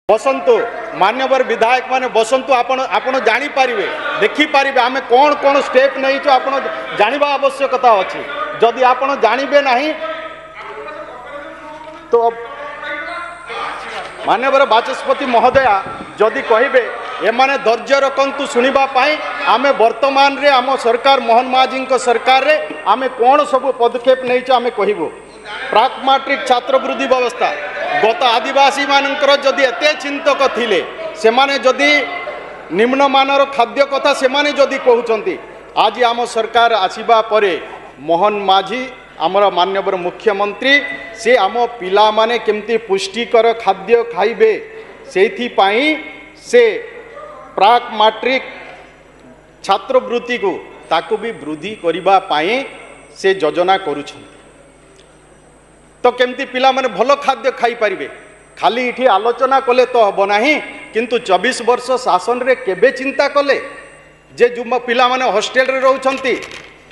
बसंतु मान्यवर विधायक माने बसंतु आपण आपण जानी पारिबे देखि पारिबे आमे कोन कोन स्टेप नहीं छ आपण जानिबा आवश्यकता अछि। जदि आपण जानिबे नहीं तो मान्यवर बाचस्पति महोदया जदि कहिबे एमाने धैर्य रखंतु सुनिबा पाई आमे वर्तमान रे आम सरकार मोहन माझी सरकार रे आमे कोन सब पदक्षेप नहीं छ आमे कहिबो। प्राक मैट्रिक छात्रवृत्ति व्यवस्था गत आदिवासी मानकर जदि एते चिंतक थिले से माने जदि निम्नमानर खाद्य कथा से माने जदि कहउचंती आज आम सरकार आसीबा परे मोहन माझी आमर मान्यवर मुख्यमंत्री से आम पिला माने केमती पुष्टिकर खाद्य खाइबे सेथि पाई से प्राक मैट्रिक छात्रवृत्ति को ताकू भी वृद्धि करिबा पाई से योजना करूछंती। तो केमती पिला माने भलो खाद्य खाई पारिबे खाली इठी आलोचना कले तो हबो नाही किंतु 24 वर्ष शासन रे केबे चिंता कले जे जुम पिला माने हॉस्टेल रे रहउछंती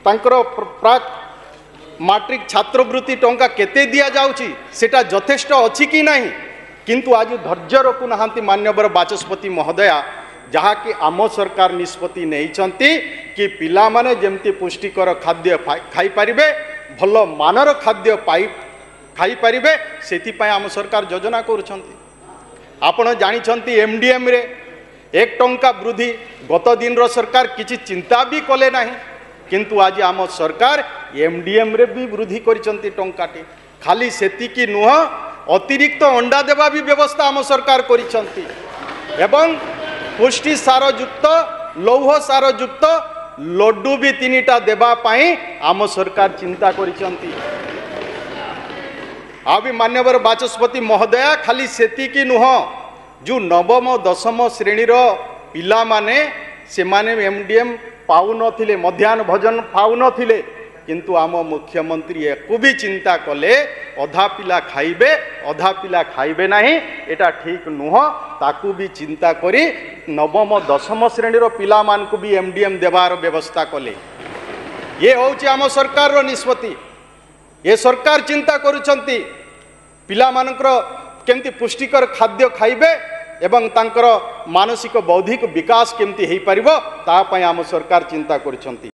तांकर प्राक मैट्रिक छात्रवृत्ति टंका केते दिया जाउची सेटा यथेष्ट अछि कि नाही किंतु आज धैर्य रखु नाहांती मान्यवर बाचस्पति महोदया जहाँ कि आम सरकार निष्पत्ति नहीं कि पिला माने जेमती पुष्टिकर खाद्य खाई पारिबे भलो मानर खाद्य पाई खाई पारिबे सेथिपाई आम सरकार योजना करुछंती। आपण जानिछंती एमडीएम रे 1 टंका वृद्धि गत दिन रो सरकार किछि चिंता भी कले नाही किंतु आज आम सरकार एमडीएम रे भी वृद्धि करिसंती टंकाटी खाली सेतिकी नुह अतिरिक्त अंडा देवा भी व्यवस्था आम सरकार करिसंती एवं पुष्टि सार युक्त लौह सार युक्त लड्डू भी 3टा देवा पाई आम सरकार चिंता करिसंती। अभी मान्यवर बाचस्पति महोदया खाली सेतिकी नुह जो नवम दशम श्रेणी पिला माने से माने एमडीएम पाऊ नथिले मध्याह्न भोजन पाऊ नथिले किंतु आम मुख्यमंत्री एको भी चिंता कले अधा पिला खाइबे अधा पिला खाइबे नहीं एटा ठीक नुह ताकू भी चिंता करी नवम दशम श्रेणी पिला मान को भी एमडीएम देवार व्यवस्था कले। ये होउची आम सरकार निष्पत्ति ये सरकार चिंता करुछंती पिला मानकर केमती पुष्टिकर खाद्य खाइबे एवं तांकर मानसिक बौद्धिक विकास केमती हेई परिबो ता पई आम सरकार चिंता करुछंती।